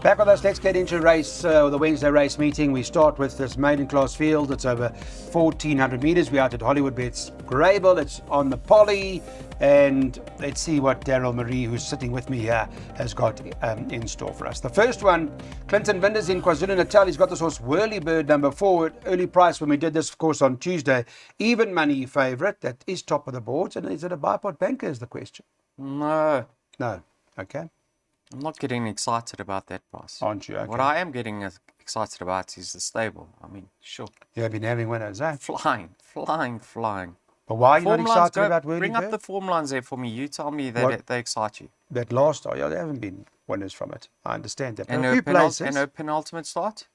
Back with us, let's get into the Wednesday race meeting. We start with this maiden class field. It's over 1,400 metres. We're out at Hollywood Bets Grable. It's on the poly. And let's see what Daryl Marie, who's sitting with me here, has got in store for us. The first one, Clinton Vinders in KwaZulu-Natal. He's got this horse Whirlybird number 4 at early price when we did this, of course, on Tuesday. Even money favourite. That is top of the boards. And is it a bipod banker is the question? No. No. Okay. I'm not getting excited about that price. Aren't you? Okay. What I am getting excited about is the stable. I mean, sure. You've been having winners, eh? Flying. But why are you not Form lines, excited about Whirlybird? bring up the form lines there for me. You tell me that they excite you. That last start, yeah, there haven't been winners from it. I understand that. And a few places, and her penultimate start?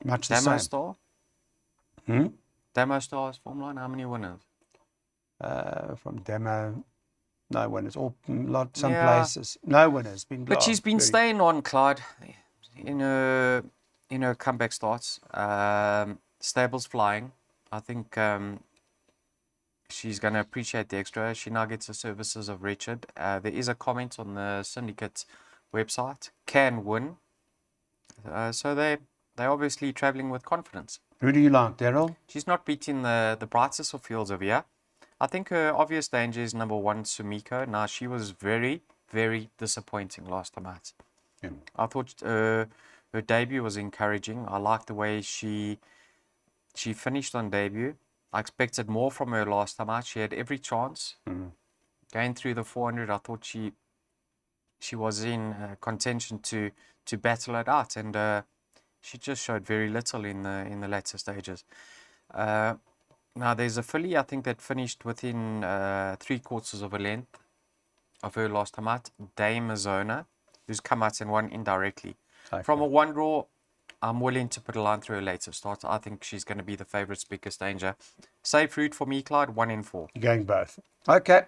much the Damo same. Star? Hmm? Damo Star's form line, how many winners? From Demo, no winners. Some Yeah. places, no winners. But she's been staying on, Clyde, in her comeback starts. Stable's flying. I think she's going to appreciate the extra. She now gets the services of Richard. There is a comment on the syndicate website. Can win. So they're obviously travelling with confidence. Who do you like, Daryl? She's not beating the brightest of fields over here. I think her obvious danger is number 1, Sumiko. Now, she was very, very disappointing last time out. Yeah. I thought her debut was encouraging. I liked the way she finished on debut. I expected more from her last time out. She had every chance. Going through the 400, I thought she was in contention to battle it out, and she just showed very little in the latter stages. Now, there's a filly, I think, that finished within 3/4 of a length of her last time out, Dame Azona, who's come out and won indirectly. Okay. From a 1 draw, I'm willing to put a line through her later start. I think she's going to be the favourite's biggest danger. Safe route for me, Clyde, 1 in 4. You're going both. Okay.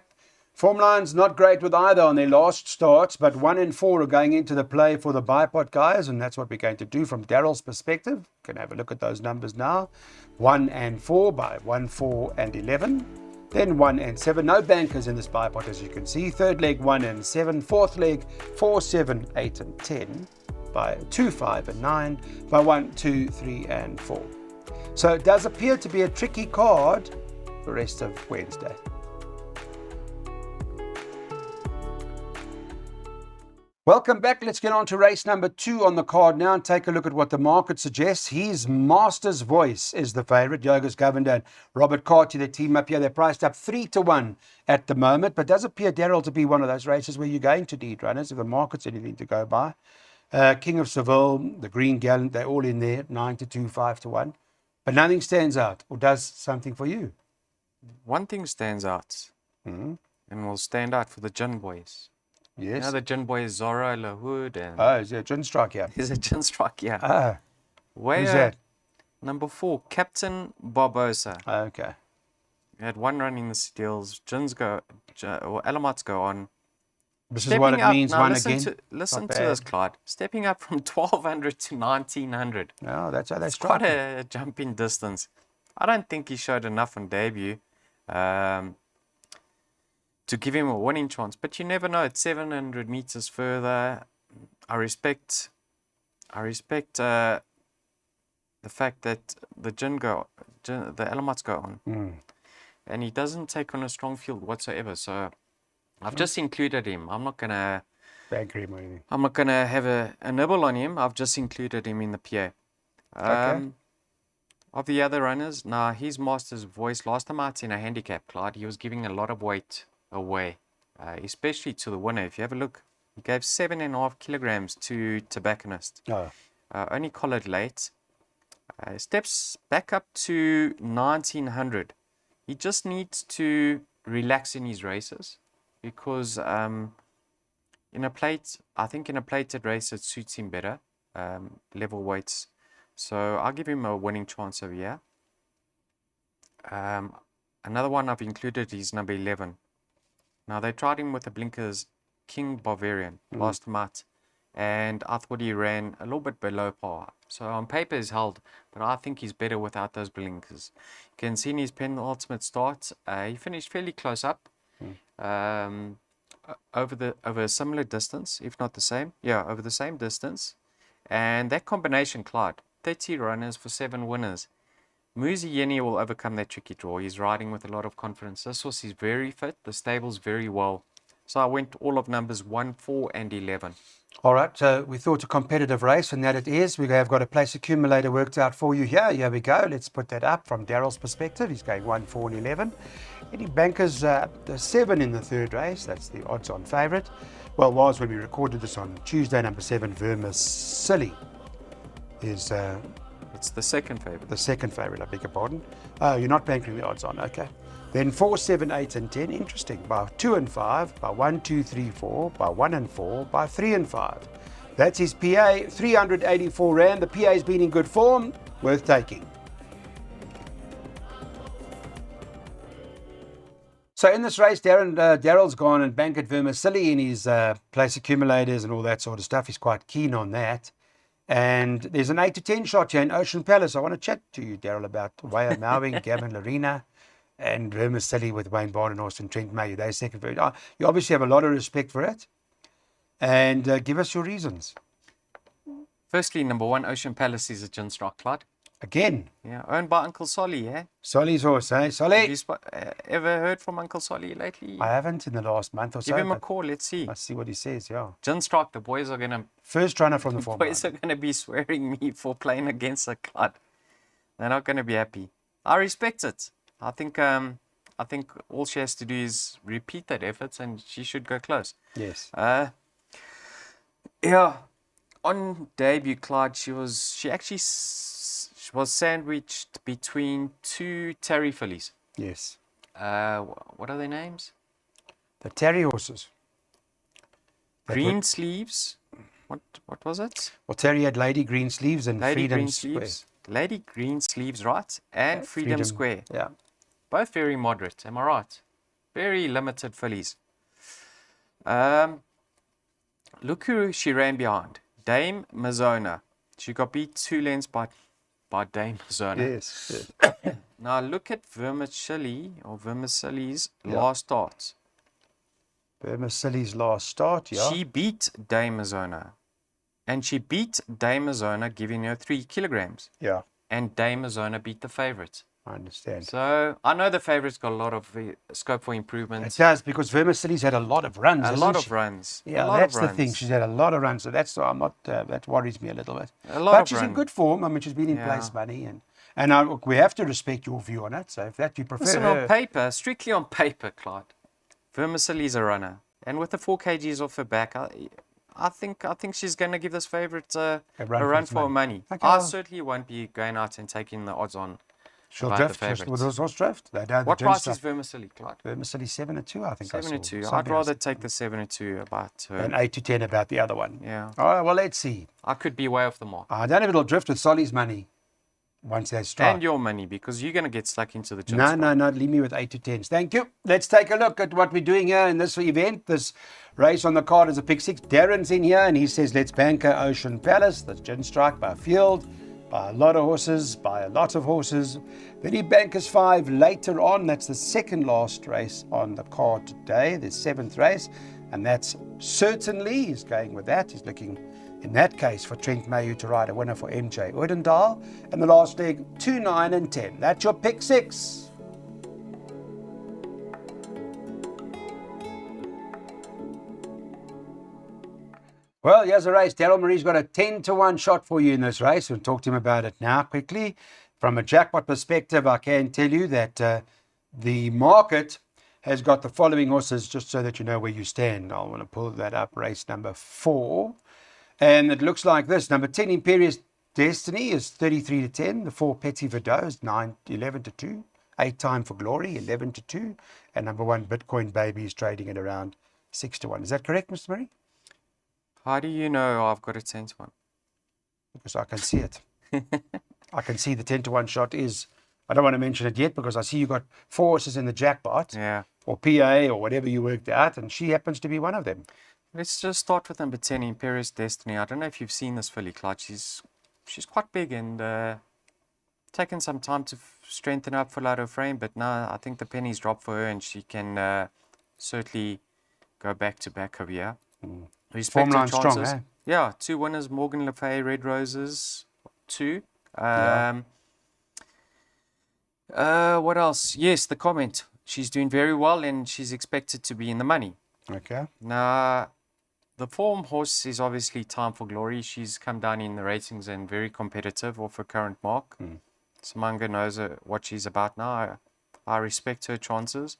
Form lines not great with either on their last starts, but 1 and 4 are going into the play for the bipod guys, and that's what we're going to do from Daryl's perspective. You can have a look at those numbers now. 1 and 4 by 1, 4 and 11. Then 1 and 7. No bankers in this bipod, as you can see. Third leg 1 and 7. Fourth leg 4, 7, 8 and 10 by 2, 5 and 9 by 1, 2, 3 and 4. So it does appear to be a tricky card the rest of Wednesday. Welcome back. Let's get on to race number 2 on the card now and take a look at what the market suggests. His Master's Voice is the favourite. Jurgis Govender and Robert Carty, their team up here. They're priced up 3-1 at the moment, but does appear, Daryl, to be one of those races where you're going to need runners if the market's anything to go by. King of Seville, the Green Gallant, they're all in there, 9-2, 5-1. But nothing stands out or does something for you. One thing stands out, and will stand out for the Gin Boys. Yes. You know the Gin Boys, Zora, Lahoud, and... Oh, is there a Gin Strike here? There's a Gin Strike, yeah. Ah, who's Where, that? number 4, Captain Barbosa. Okay. He had 1 run in the Steels. Alamites go on. This is what it means, now one listen again. Listen Not to bad. this, Clyde. Stepping up from 1,200 to 1,900. No, that's how they It's strike. quite a jump in distance. I don't think he showed enough on debut to give him a winning chance. But you never know. It's 700 meters further. I respect the fact that the Alamites go on. And he doesn't take on a strong field whatsoever. So I've just included him. I'm not gonna Bank him or anything. I'm not gonna have a nibble on him. I've just included him in the PA. Okay. Of the other runners, now his Master's Voice last time out in a handicap, Clyde, he was giving a lot of weight away, especially to the winner. If you have a look, he gave 7.5 kilograms to Tobacconist. Oh. Only collared late. Steps back up to 1,900. He just needs to relax in his races because I think in a plated race it suits him better, level weights. So I'll give him a winning chance over here. Another one I've included is number 11. Now they tried him with the blinkers, King Bavarian, last time out, and I thought he ran a little bit below par. So on paper he's held, but I think he's better without those blinkers. You can see in his penultimate start, he finished fairly close up, over a similar distance, if not the same. Yeah, over the same distance. And that combination, Clyde, 30 runners for 7 winners. Muzi Yeni will overcome that tricky draw. He's riding with a lot of confidence. This horse is very fit. The stable's very well. So I went all of numbers 1, 4, and 11. All right, so we thought a competitive race, and that it is. We have got a place accumulator worked out for you here. Here we go. Let's put that up from Daryl's perspective. He's going 1, 4, and 11. Eddie Banker's the 7 in the third race. That's the odds-on favourite. Well, it was when we recorded this on Tuesday. Number 7, Vermicelli, is It's the second favourite. the second favourite. I beg your pardon. Oh, you're not banking the odds-on. Okay. Then 4, 7, 8, and 10. Interesting. By 2 and 5, by 1, 2, 3, 4, by 1 and 4, by 3 and 5. That's his PA, 384 Rand. The PA's been in good form. Worth taking. So in this race, Daryl's gone and banked Vermicelli in his place accumulators and all that sort of stuff. He's quite keen on that. And there's an 8 to 10 shot here in Ocean Palace. I want to chat to you, Daryl, about Waya Mowing, Gavin Larena, and Vermicelli with Wayne Bardenhorst and Trent Mayu. They're second favorite. You obviously have a lot of respect for it. And give us your reasons. Firstly, number 1, Ocean Palace is a gin strike, Clyde. Again, Yeah, owned by Uncle Solly, yeah? Solly's horse, eh? Have Solly! you ever heard from Uncle Solly lately? I haven't in the last month or so. Give him a but call, let's see. I see what he says, yeah. Gin strike, the boys are gonna First runner from the form. boys are gonna be swearing me for playing against a Clyde. They're not gonna be happy. I respect it. I think all she has to do is repeat that effort and she should go close. Yes. Yeah, on debut, Clyde, she actually was sandwiched between 2 Terry fillies. Yes. What are their names? The Terry horses. Green Sleeves. What was it? Well, Terry had Lady Green Sleeves and Lady Freedom Green Square. Sleeves. Lady Green Sleeves, right? And Freedom Square. Yeah. Both very moderate, am I right? Very limited fillies. Look who she ran behind. Dame Mazona. She got beat 2 lengths by Dame Mazona. Yes. Now look at Vermicelli's Yeah. last start. Vermicelli's last start, yeah. She beat Dame Mazona. And she beat Dame Mazona, giving her 3 kilograms. Yeah, And Dame Mazona beat the favourite. I understand. So I know the favourite's got a lot of scope for improvement. It does, because Vermicelli's had a lot of runs, A hasn't lot she? of runs. Yeah, a lot that's of the runs. thing. She's had a lot of runs, so that's why I'm not. That worries me a little bit. A lot But of she's in run. good form. I mean, she's been in Yeah. place money, and we have to respect your view on it. So if that you prefer Listen, her, on paper, strictly on paper, Clyde, Vermicelli's a runner. And with the 4 kgs off her back, I think she's going to give this favourite a run for her money. Okay, I well- certainly won't be going out and taking the odds on. she'll about the drift. Just with favourites. horse drift. They don't. What price is Vermicelli, Clyde? Vermicelli 7 or 2? I think 7 I or saw. 2. I'd Something rather else. take the 7 or 2 about her. And 8 to 10 about the other one. Yeah. All right. Well, let's see. I could be way off the mark. I don't know if it'll drift with Solly's money once they strike. And your money, because you're going to get stuck into the gin No, strike. no. Leave me with 8 to 10s. Thank you. Let's take a look at what we're doing here in this event. This race on the card is a pick 6. Darren's in here and he says, let's bank Ocean Palace. That's gin strike by field, by a lot of horses, by a lot of horses. Then he bankers 5 later on. That's the second last race on the card today, the 7th race. And that's certainly, he's going with that. He's looking, in that case, for Trent Mayu to ride a winner for MJ Odendaal. And the last leg, 2, 9, and 10. That's your pick 6. Well, here's a race. Daryl Marie's got a 10 to 1 shot for you in this race. We'll talk to him about it now quickly. From a jackpot perspective, I can tell you that the market has got the following horses, just so that you know where you stand. I want to pull that up. Race number 4. And it looks like this. Number 10, Imperious Destiny, is 33 to 10. The 4, Petit Verdot, is 11 to 2. 8, Time for Glory, 11 to 2. And number 1, Bitcoin Baby, is trading at around 6 to 1. Is that correct, Mr. Marie? How do you know I've got a 10 to 1? Because I can see it. I can see the 10 to 1 shot is, I don't want to mention it yet because I see you got 4 horses in the jackpot, Yeah. or PA, or whatever you worked out, and she happens to be one of them. Let's just start with number 10, Imperious Destiny. I don't know if you've seen this filly, Clyde. She's quite big and taken some time to strengthen up, fill out her frame, but now I think the penny's dropped for her and she can certainly go back to back over here. Respect her Form line strong, chances. eh? Yeah, 2 winners, Morgan Le Fay, Red Roses, 2. Yeah. What else? Yes, the comment. She's doing very well and she's expected to be in the money. Okay. Now, the form horse is obviously Time for Glory. She's come down in the ratings and very competitive off her current mark. Samanga knows what she's about now. I respect her chances.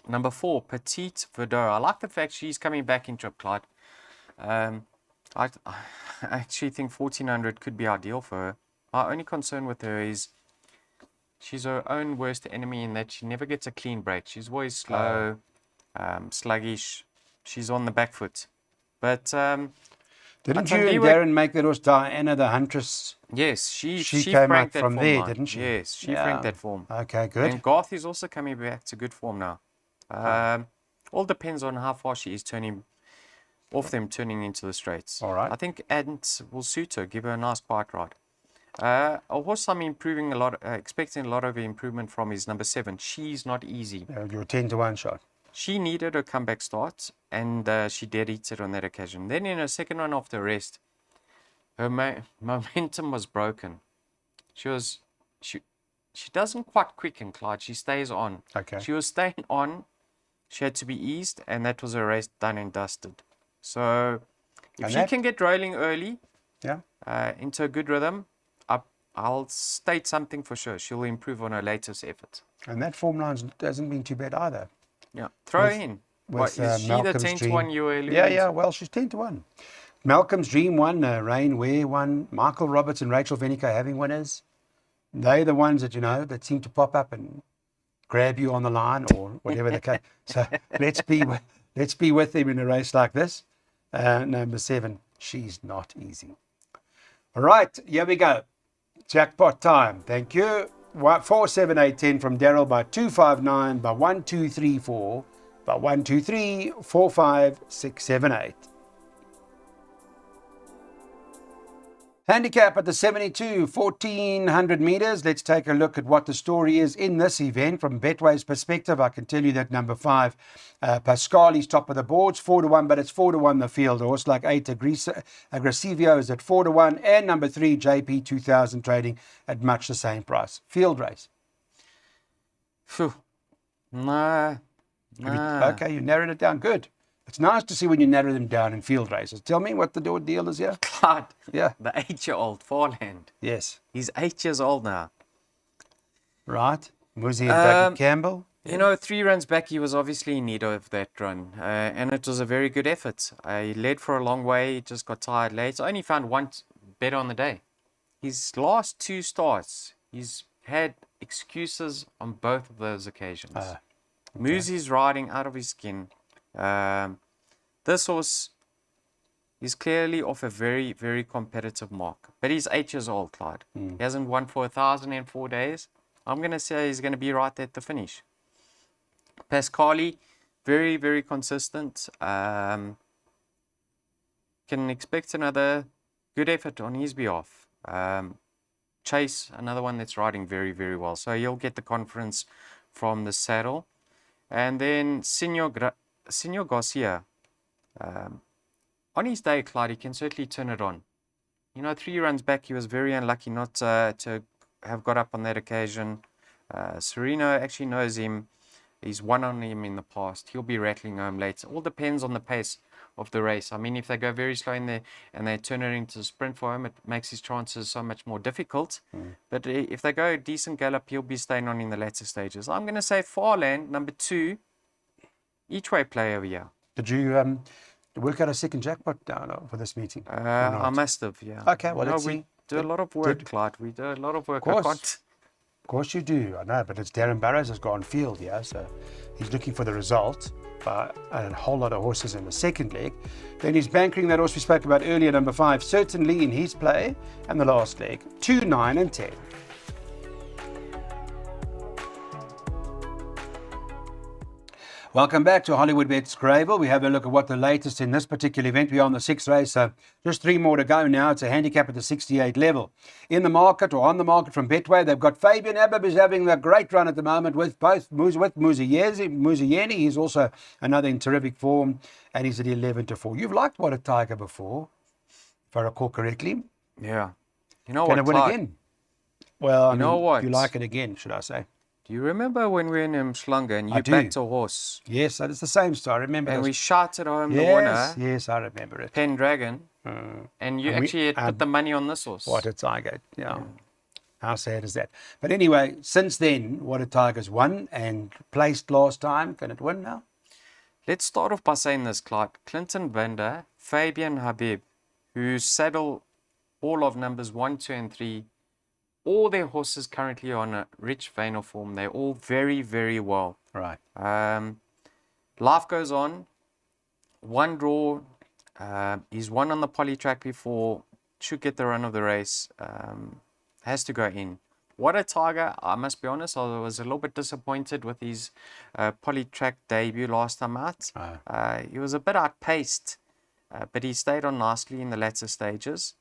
Number 4, Petite Verdot. I like the fact she's coming back in Trip Clyde. I actually think 1400 could be ideal for her. My only concern with her is she's her own worst enemy in that she never gets a clean break. She's always slow, sluggish. She's on the back foot. But Didn't you and Darren make that horse Diana the Huntress? yes, she came franked out that from form there, line. didn't she? Yes, she Yeah. franked that form. Okay, good. And Garth is also coming back to good form now. All depends on how far she is turning into the straights. All right. I think Ant will suit her, give her a nice quiet ride. A horse I'm expecting a lot of improvement from is number 7. She's Not Easy. Your 10-1 shot. She needed a comeback start, and she dead eats it on that occasion. Then in her second run after rest, her momentum was broken. She doesn't quite quicken, Clyde. She stays on. Okay. She was staying on. She had to be eased, and that was a race done and dusted. So if she can get rolling early, yeah, into a good rhythm, I'll state something for sure. She'll improve on her latest effort. And that form line hasn't been too bad either. Yeah, throw her in. With Is she the Malcolm's 10-1 you were alluding Yeah, to? well, she's 10-1. Malcolm's Dream won, Rain Ware won, Michael Roberts and Rachel Venico having winners. They're the ones that, that seem to pop up and grab you on the line or whatever the case. So let's be with them in a race like this. Number 7, She's Not Easy. All right, here we go. Jackpot time. Thank you. 4, 7, 8, 10 from Daryl by 259 by 1, 2, 3, 4 by 1, 2, 3, 4, 5, 6, 7, 8. Handicap at the 72, 1400 meters. Let's take a look at what the story is in this event. From Betway's perspective, I can tell you that number 5, Pascali's top of the boards, 4-1, but it's 4-1 the field. A horse like 8, Aggressivio is at 4-1, and number 3, JP 2000 trading at much the same price. Field race. Phew. Nah. Okay, you narrowed it down. Good. It's nice to see when you narrow them down in field races. Tell me what the deal is here. Clyde. Yeah. The 8-year-old Farland. Yes. He's 8 years old now. Right. Muzi and Dougie Campbell. 3 runs back, he was obviously in need of that run. And it was a very good effort. He led for a long way, just got tired late. I only found one better on the day. His last 2 starts, he's had excuses on both of those occasions. Okay. Muzi's riding out of his skin. This horse is clearly off a very, very competitive mark. But he's 8 years old, Clyde. He hasn't won for 1,004 days. I'm going to say he's going to be right at the finish. Pascali, very, very consistent. Can expect another good effort on his behalf. Chase, another one that's riding very, very well. So he'll get the confidence from the saddle. And then Senor Garcia, on his day, Clyde, he can certainly turn it on. 3 runs back, he was very unlucky not to have got up on that occasion. Sereno actually knows him. He's won on him in the past. He'll be rattling home late. It all depends on the pace of the race. I mean, if they go very slow in there and they turn it into a sprint for him, it makes his chances so much more difficult. But if they go a decent gallop, he'll be staying on in the latter stages. I'm going to say Farland, number 2, each way play over here. Did you work out a second jackpot down for this meeting? I must have, yeah. Okay, well, let's see. We do a lot of work, Clyde. We do a lot of work. Of course you do, I know, but it's Darren Burrows has gone field, yeah, so he's looking for the result by a whole lot of horses in the second leg. Then he's bankering that horse we spoke about earlier, number 5, certainly in his play, and the last leg, 2, 9 and 10. Welcome back to Hollywood Bets Gravel. We have a look at what the latest in this particular event. We're on the 6th race, so just 3 more to go now. It's a handicap at the 68 level. In the market or on the market from Betway, they've got Fabian Habib is having a great run at the moment with Muzieni. He's also another in terrific form, and he's at 11-4. You've liked What a Tiger before, if I recall correctly. Yeah. You know Can what, it win Clyde? again? Well, You know what? you like it again, should I say? Do you remember when we were in Mshlanga and I you do. backed a horse Yes, it's the same story. I remember and those. we shouted home the Yes, winner, yes, I remember it. Pendragon, and you And we- actually had put the money on this horse. What a Tiger. Yeah. How sad is that? But anyway, since then, What a Tiger's won and placed last time. Can it win now? Let's start off by saying this, Clyde. Clinton Binder, Fabian Habib, who saddle all of numbers 1, 2, and 3, all their horses currently are on a rich vein of form. They're all very, very well. Right. Life goes on. One draw. He's won on the poly track before. Should get the run of the race. Has to go in. What a Tiger. I must be honest, I was a little bit disappointed with his poly track debut last time out. He was a bit outpaced, but he stayed on nicely in the latter stages.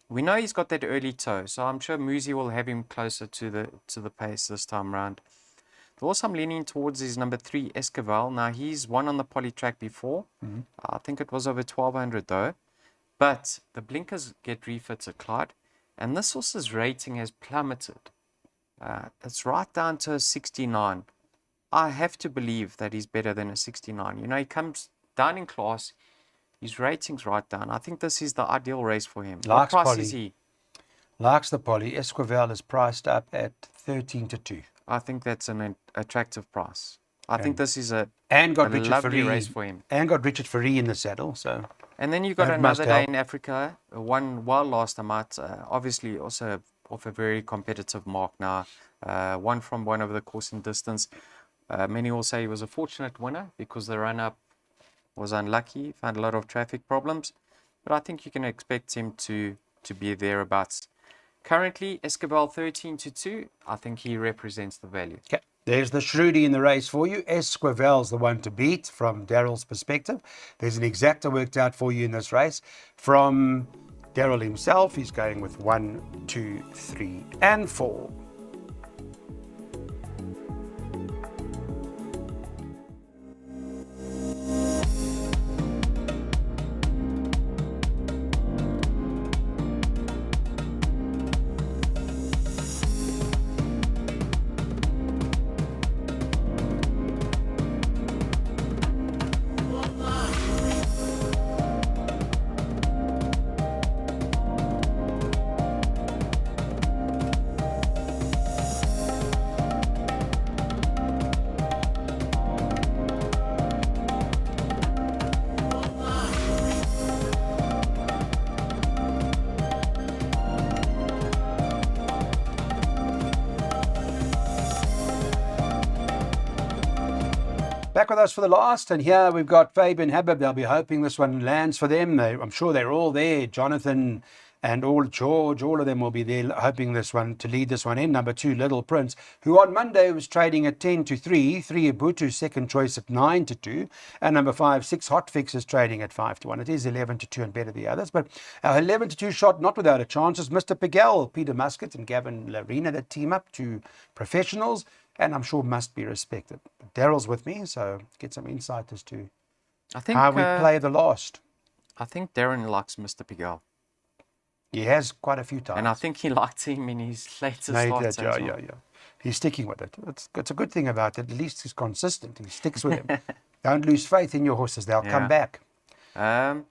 We know he's got that early toe, so I'm sure Muzi will have him closer to the pace this time round. The horse I'm leaning towards is number 3, Esquivel. Now, he's won on the poly track before. I think it was over 1,200 though. But the blinkers get refitted, Clyde. And this horse's rating has plummeted. It's right down to a 69. I have to believe that he's better than a 69. You know, he comes down in class. His rating's right down. I think this is the ideal race for him. What Likes price poly. is he? Likes the poly. Esquivel is priced up at 13-2. I think that's an attractive price. I think this is a And got a Richard lovely Ferree. race for him. And got Richard Ferree in the saddle. So And then you got That must another day help. in Africa, won well last time out. Obviously, also off a very competitive mark now. Won from one over the course in distance. Many will say he was a fortunate winner because the run-up was unlucky, found a lot of traffic problems. But I think you can expect him to be thereabouts. Currently, Esquivel 13-2. I think he represents the value. okay. There's the Shruti in the race for you. Esquivel's the one to beat from Daryl's perspective. There's an exacta worked out for you in this race. From Daryl himself, he's going with 1, 2, 3, and 4. Back with us for the last, and here we've got Fabian Habib. They'll be hoping this one lands for them. I'm sure they're all there. Jonathan and George, all of them will be there hoping this one to lead this one in. Number 2, Little Prince, who on Monday was trading at 10-3. 3, Ibutu, second choice at 9-2. And number 5, 6, Hot Fix is trading at 5-1. It is 11-2 and better the others. But our 11-2 shot, not without a chance, is Mr. Piguel, Peter Muscat and Gavin Larina that team up, 2 professionals. And I'm sure must be respected. Daryl's with me, so get some insight as to I think how we play the last. I think Darren likes Mr. Piguel. He has quite a few times. And I think he liked him in his latest No, he starts did, as yeah. well. He's sticking with it. It's a good thing about it. At least he's consistent. He sticks with him. Don't lose faith in your horses. They'll come Yeah. back.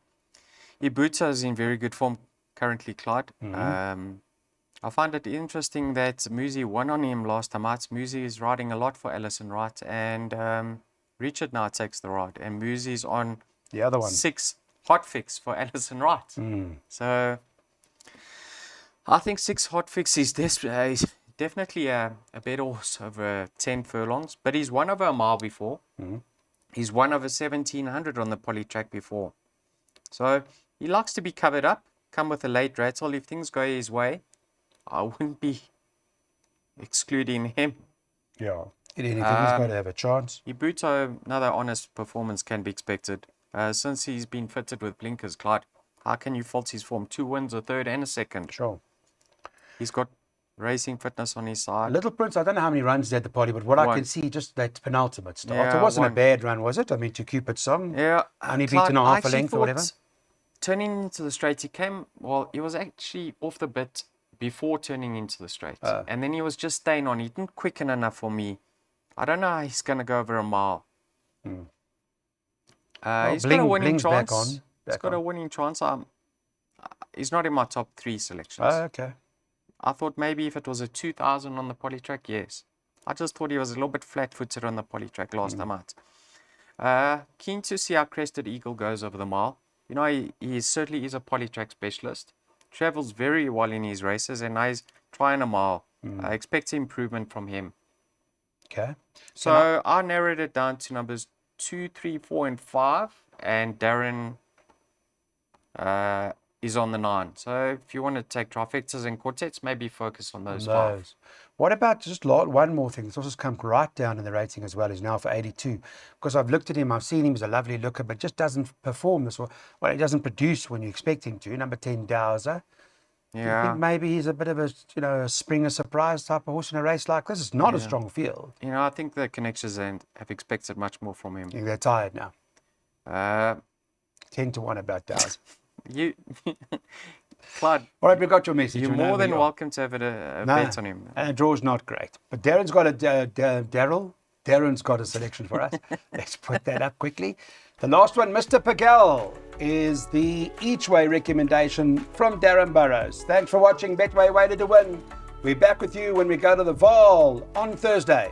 Ibuta is in very good form currently, Clyde. I find it interesting that Muzi won on him last time out. Muzi is riding a lot for Alison Wright, and Richard now takes the ride, and Muzi is on The other one. 6 Hot Fix for Alison Wright. So I think 6 Hot Fix is definitely a better horse over 10 furlongs, but he's won over a mile before. He's won over 1,700 on the poly track before. So he likes to be covered up, come with a late rattle. If things go his way, I wouldn't be excluding him. Yeah. Anything he's got to have a chance. Ibuto, another honest performance can be expected. Since he's been fitted with blinkers, Clyde, how can you fault his form? 2 wins, a third and a second. Sure. He's got racing fitness on his side. Little Prince, I don't know how many runs he had at the party, but what I One. can see, just that penultimate start. Yeah, It wasn't one. a bad run, was it? I mean, to Cupid's song. Yeah. Only Clyde, beaten a I half a actually length or whatever. thought turning into the straight, he was actually off the bit before turning into the straight. And then he was just staying on. He didn't quicken enough for me. I don't know how he's going to go over a mile. He's got a winning Bling's chance. back on. He's Back got on. a winning chance. He's not in my top 3 selections. Oh, okay. I thought maybe if it was a 2000 on the polytrack, yes. I just thought he was a little bit flat-footed on the polytrack last time out. Keen to see how Crested Eagle goes over the mile. You know, he certainly is a polytrack specialist. Travels very well in his races, and now he's trying a mile. I expect improvement from him. Okay. So I narrowed it down to numbers 2, 3, 4, and 5, and Darren is on the 9. So if you want to take trifectas and quartets, maybe focus on those 5. What about just one more thing? It's also come right down in the rating as well. He's now for 82. Because I've looked at him, I've seen him as a lovely looker, but just doesn't perform this well. Well, he doesn't produce when you expect him to. Number 10, Dowser. Do you think maybe he's a bit of a Springer surprise type of horse in a race like this? It's not a strong field. You know, I think the connections have expected much more from him. I think they're tired now. 10 to 1 about Dowser. Clyde, All right, we got your message. you're We know more who than you are. welcome to have a bet on him. And the draw's not great. But Darren's got Darren's got a selection for us. Let's put that up quickly. The last one, Mr. Pagel, is the each way recommendation from Darren Burrows. Thanks for watching Betway Way to Win. We're back with you when we go to the Vaal on Thursday.